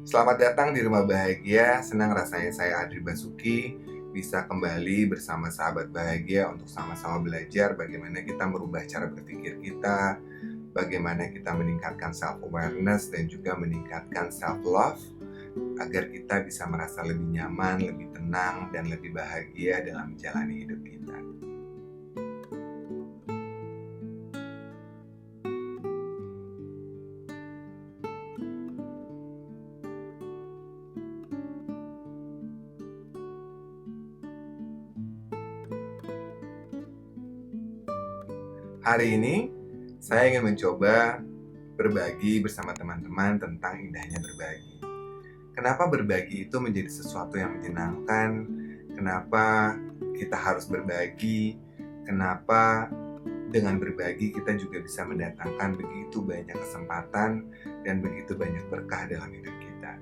Selamat datang di Rumah Bahagia. Senang rasanya saya Adri Basuki bisa kembali bersama sahabat bahagia untuk sama-sama belajar bagaimana kita merubah cara berpikir kita, bagaimana kita meningkatkan self-awareness dan juga meningkatkan self-love agar kita bisa merasa lebih nyaman, lebih tenang, dan lebih bahagia dalam menjalani hidup kita. Hari ini saya ingin mencoba berbagi bersama teman-teman tentang indahnya berbagi. Kenapa berbagi itu menjadi sesuatu yang menyenangkan? Kenapa kita harus berbagi? Kenapa dengan berbagi kita juga bisa mendatangkan begitu banyak kesempatan dan begitu banyak berkah dalam hidup kita?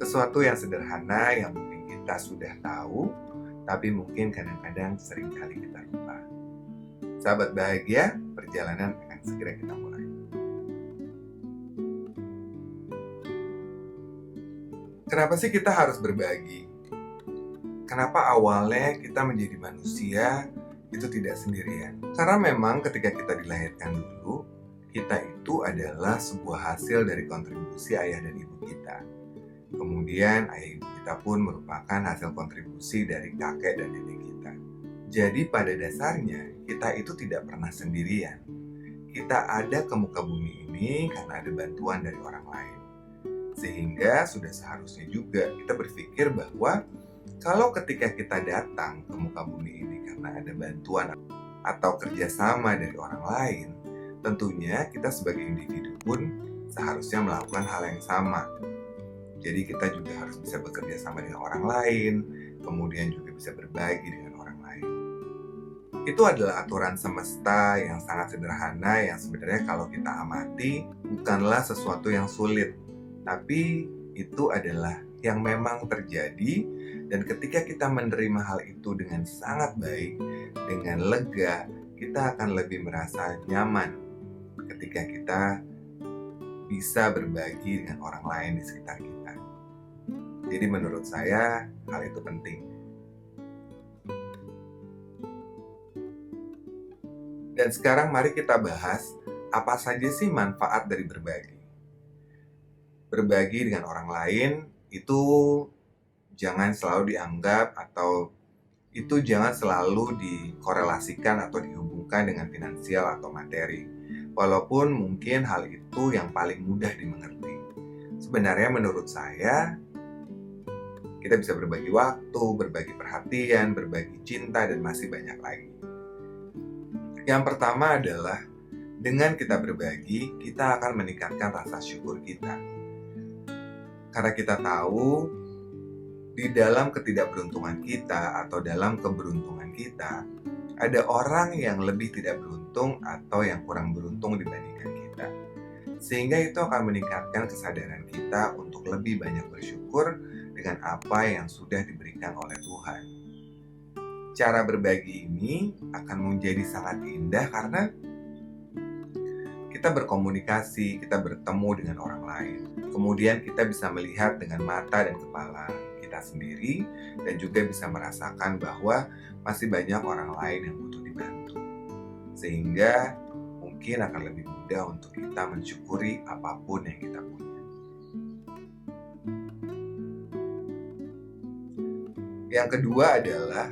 Sesuatu yang sederhana yang mungkin kita sudah tahu, tapi mungkin kadang-kadang seringkali kita lupa. Sahabat bahagia, perjalanan akan segera kita mulai. Kenapa sih kita harus berbagi? Kenapa awalnya kita menjadi manusia itu tidak sendirian? Karena memang ketika kita dilahirkan dulu, kita itu adalah sebuah hasil dari kontribusi ayah dan ibu kita. Kemudian ayah ibu kita pun merupakan hasil kontribusi dari kakek dan nenek kita. Jadi pada dasarnya kita itu tidak pernah sendirian. Kita ada ke muka bumi ini karena ada bantuan dari orang lain. Sehingga sudah seharusnya juga kita berpikir bahwa kalau ketika kita datang ke muka bumi ini karena ada bantuan atau kerjasama dari orang lain, tentunya kita sebagai individu pun seharusnya melakukan hal yang sama. Jadi kita juga harus bisa bekerja sama dengan orang lain, kemudian juga bisa berbagi dengan orang lain. Itu adalah aturan semesta yang sangat sederhana yang sebenarnya kalau kita amati bukanlah sesuatu yang sulit. Tapi itu adalah yang memang terjadi, dan ketika kita menerima hal itu dengan sangat baik, dengan lega, kita akan lebih merasa nyaman ketika kita bisa berbagi dengan orang lain di sekitar kita. Jadi menurut saya hal itu penting. Dan sekarang mari kita bahas apa saja sih manfaat dari berbagi. Berbagi dengan orang lain itu jangan selalu dianggap atau itu jangan selalu dikorelasikan atau dihubungkan dengan finansial atau materi. Walaupun mungkin hal itu yang paling mudah dimengerti. Sebenarnya menurut saya kita bisa berbagi waktu, berbagi perhatian, berbagi cinta, dan masih banyak lagi. Yang pertama adalah dengan kita berbagi, kita akan meningkatkan rasa syukur kita. Karena kita tahu di dalam ketidakberuntungan kita atau dalam keberuntungan kita, ada orang yang lebih tidak beruntung atau yang kurang beruntung dibandingkan kita. Sehingga itu akan meningkatkan kesadaran kita untuk lebih banyak bersyukur dengan apa yang sudah diberikan oleh Tuhan. Cara berbagi ini akan menjadi sangat indah karena kita berkomunikasi, kita bertemu dengan orang lain. Kemudian kita bisa melihat dengan mata dan kepala kita sendiri dan juga bisa merasakan bahwa masih banyak orang lain yang butuh dibantu. Sehingga mungkin akan lebih mudah untuk kita mensyukuri apapun yang kita punya. Yang kedua adalah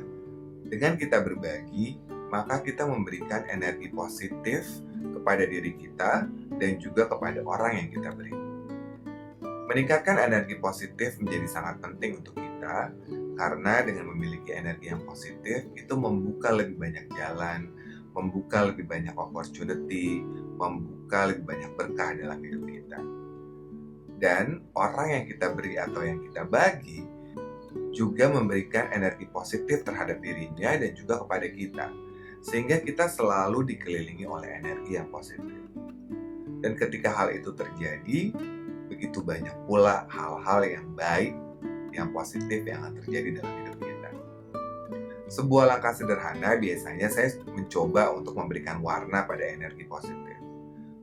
dengan kita berbagi, maka kita memberikan energi positif kepada diri kita dan juga kepada orang yang kita beri. Meningkatkan energi positif menjadi sangat penting untuk kita karena dengan memiliki energi yang positif itu membuka lebih banyak jalan, membuka lebih banyak opportunity, membuka lebih banyak berkah dalam hidup kita. Dan orang yang kita beri atau yang kita bagi juga memberikan energi positif terhadap dirinya dan juga kepada kita. Sehingga kita selalu dikelilingi oleh energi yang positif. Dan ketika hal itu terjadi, begitu banyak pula hal-hal yang baik, yang positif yang akan terjadi dalam hidup kita. Sebuah langkah sederhana biasanya saya mencoba untuk memberikan warna pada energi positif.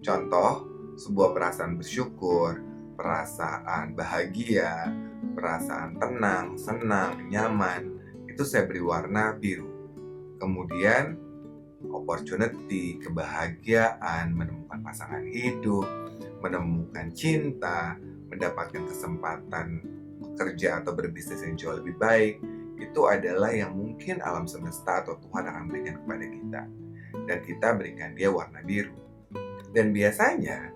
Contoh, sebuah perasaan bersyukur, perasaan bahagia, perasaan tenang, senang, nyaman, itu saya beri warna biru. Kemudian opportunity, kebahagiaan, menemukan pasangan hidup, menemukan cinta, mendapatkan kesempatan bekerja atau berbisnis yang jauh lebih baik, itu adalah yang mungkin alam semesta atau Tuhan akan berikan kepada kita. Dan kita berikan dia warna biru. Dan biasanya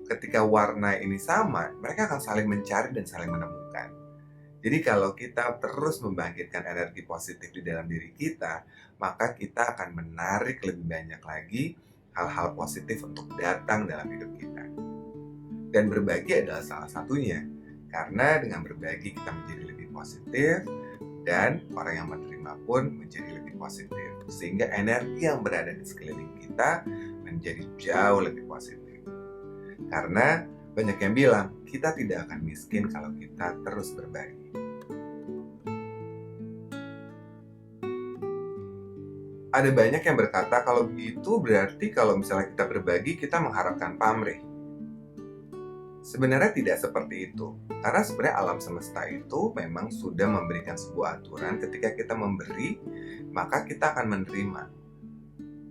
ketika warna ini sama, mereka akan saling mencari dan saling menemukan. Jadi kalau kita terus membangkitkan energi positif di dalam diri kita, maka kita akan menarik lebih banyak lagi hal-hal positif untuk datang dalam hidup kita. Dan berbagi adalah salah satunya. Karena dengan berbagi kita menjadi lebih positif, dan orang yang menerima pun menjadi lebih positif. Sehingga energi yang berada di sekeliling kita menjadi jauh lebih positif. Karena banyak yang bilang, kita tidak akan miskin kalau kita terus berbagi. Ada banyak yang berkata kalau begitu berarti kalau misalnya kita berbagi, kita mengharapkan pamrih. Sebenarnya tidak seperti itu. Karena sebenarnya alam semesta itu memang sudah memberikan sebuah aturan ketika kita memberi, maka kita akan menerima.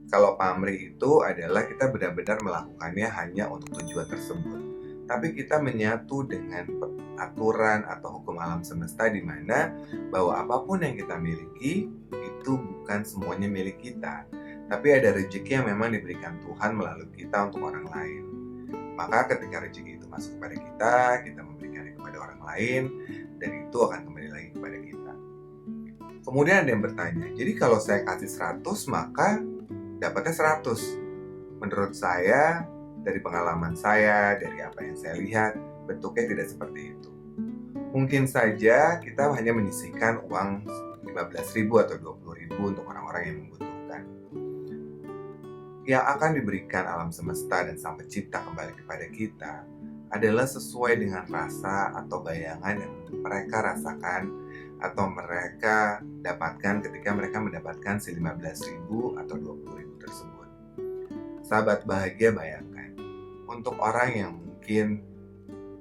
Kalau pamrih itu adalah kita benar-benar melakukannya hanya untuk tujuan tersebut. Tapi kita menyatu dengan aturan atau hukum alam semesta di mana bahwa apapun yang kita miliki itu bukan semuanya milik kita. Tapi ada rezeki yang memang diberikan Tuhan melalui kita untuk orang lain. Maka ketika rezeki itu masuk kepada kita memberikannya kepada orang lain, dan itu akan kembali lagi kepada kita. Kemudian ada yang bertanya, jadi kalau saya kasih 100 maka dapatnya 100. Menurut saya, dari pengalaman saya, dari apa yang saya lihat, bentuknya tidak seperti itu. Mungkin saja kita hanya menyisihkan uang 15.000 atau 20.000 untuk orang-orang yang membutuhkan. Yang akan diberikan alam semesta dan Sang Pencipta kembali kepada kita adalah sesuai dengan rasa atau bayangan yang mereka rasakan atau mereka dapatkan ketika mereka mendapatkan si 15.000 atau 20.000 tersebut. Sahabat bahagia, bayangkan, untuk orang yang mungkin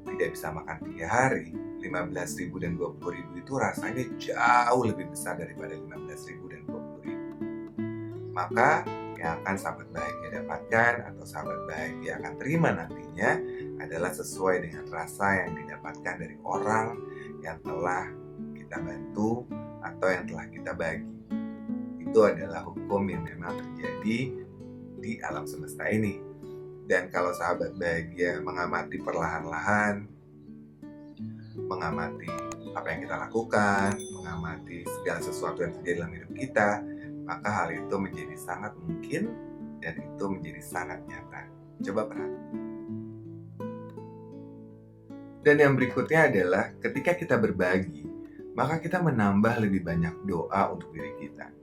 tidak bisa makan 3 hari, 15.000 dan 20.000 itu rasanya jauh lebih besar daripada 15.000 dan 20.000. Maka yang akan sahabat bahagia dapatkan atau sahabat bahagia akan terima nantinya adalah sesuai dengan rasa yang didapatkan dari orang yang telah kita bantu atau yang telah kita bagi. Itu adalah hukum yang memang terjadi di alam semesta ini. Dan kalau sahabat bahagia mengamati perlahan-lahan, mengamati apa yang kita lakukan, mengamati segala sesuatu yang terjadi dalam hidup kita, maka hal itu menjadi sangat mungkin dan itu menjadi sangat nyata. Coba perhatikan. Dan yang berikutnya adalah ketika kita berbagi, maka kita menambah lebih banyak doa untuk diri kita.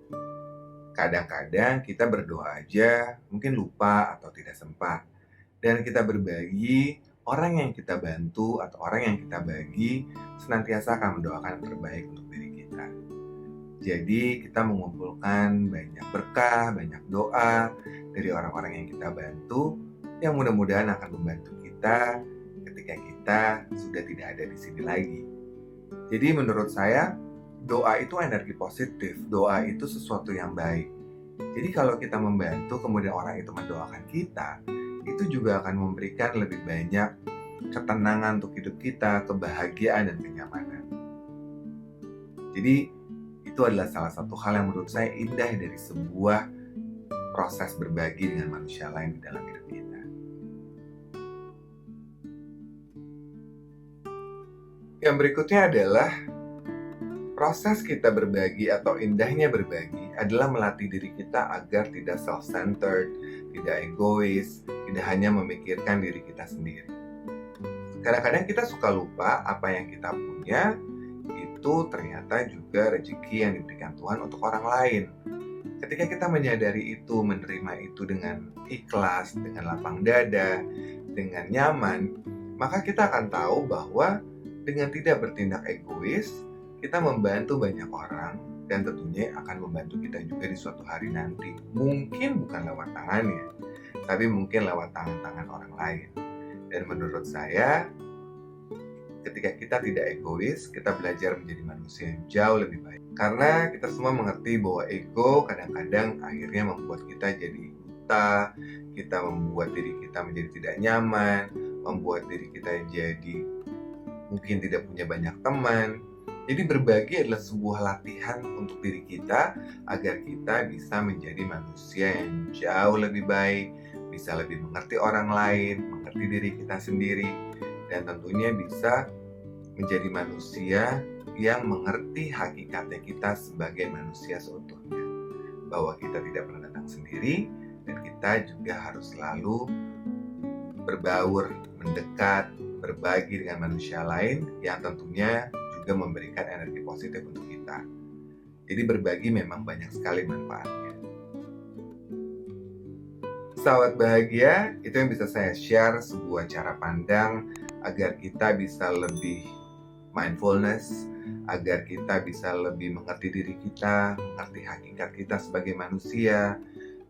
Kadang-kadang kita berdoa aja mungkin lupa atau tidak sempat. Dan kita berbagi, orang yang kita bantu atau orang yang kita bagi senantiasa akan mendoakan yang terbaik untuk diri kita. Jadi kita mengumpulkan banyak berkah, banyak doa dari orang-orang yang kita bantu yang mudah-mudahan akan membantu kita ketika kita sudah tidak ada di sini lagi. Jadi menurut saya doa itu energi positif, doa itu sesuatu yang baik. Jadi kalau kita membantu kemudian orang itu mendoakan kita, itu juga akan memberikan lebih banyak ketenangan untuk hidup kita, kebahagiaan dan kenyamanan. Jadi itu adalah salah satu hal yang menurut saya indah dari sebuah proses berbagi dengan manusia lain di dalam hidup kita. Yang berikutnya adalah proses kita berbagi atau indahnya berbagi adalah melatih diri kita agar tidak self-centered, tidak egois, tidak hanya memikirkan diri kita sendiri. Kadang-kadang kita suka lupa apa yang kita punya itu ternyata juga rezeki yang diberikan Tuhan untuk orang lain. Ketika kita menyadari itu, menerima itu dengan ikhlas, dengan lapang dada, dengan nyaman, maka kita akan tahu bahwa dengan tidak bertindak egois, kita membantu banyak orang dan tentunya akan membantu kita juga di suatu hari nanti. Mungkin bukan lewat tangannya, tapi mungkin lewat tangan-tangan orang lain. Dan menurut saya, ketika kita tidak egois, kita belajar menjadi manusia yang jauh lebih baik. Karena kita semua mengerti bahwa ego kadang-kadang akhirnya membuat kita jadi buta, kita membuat diri kita menjadi tidak nyaman, membuat diri kita jadi mungkin tidak punya banyak teman. Jadi berbagi adalah sebuah latihan untuk diri kita agar kita bisa menjadi manusia yang jauh lebih baik, bisa lebih mengerti orang lain, mengerti diri kita sendiri, dan tentunya bisa menjadi manusia yang mengerti hakikatnya kita sebagai manusia seutuhnya. Bahwa kita tidak pernah datang sendiri, dan kita juga harus selalu berbaur, mendekat, berbagi dengan manusia lain yang tentunya juga memberikan energi positif untuk kita. Jadi berbagi memang banyak sekali manfaatnya. Sahabat bahagia, itu yang bisa saya share, sebuah cara pandang agar kita bisa lebih mindfulness, agar kita bisa lebih mengerti diri kita, mengerti hakikat kita sebagai manusia,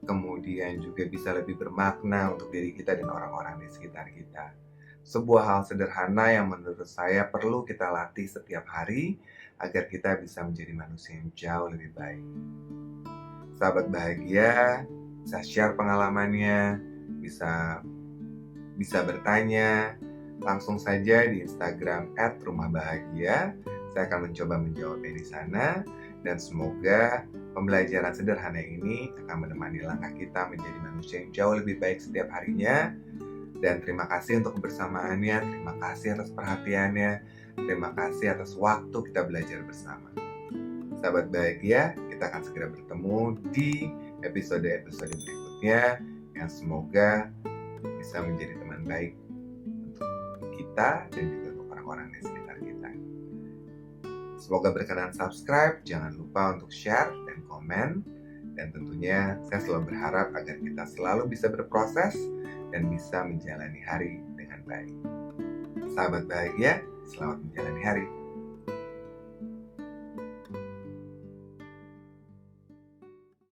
kemudian juga bisa lebih bermakna untuk diri kita dan orang-orang di sekitar kita. Sebuah hal sederhana yang menurut saya perlu kita latih setiap hari agar kita bisa menjadi manusia yang jauh lebih baik. Sahabat bahagia, bisa share pengalamannya, bisa bertanya langsung saja di Instagram @rumahbahagia. Saya akan mencoba menjawabnya di sana, dan semoga pembelajaran sederhana ini akan menemani langkah kita menjadi manusia yang jauh lebih baik setiap harinya. Dan terima kasih untuk kebersamaannya, terima kasih atas perhatiannya, terima kasih atas waktu kita belajar bersama. Sahabat bahagia, kita akan segera bertemu di episode-episode berikutnya yang semoga bisa menjadi teman baik untuk kita dan juga untuk orang-orang di sekitar kita. Semoga berkenan subscribe, jangan lupa untuk share dan komen, dan tentunya saya selalu berharap agar kita selalu bisa berproses dan bisa menjalani hari dengan baik. Sahabat bahagia, selamat menjalani hari.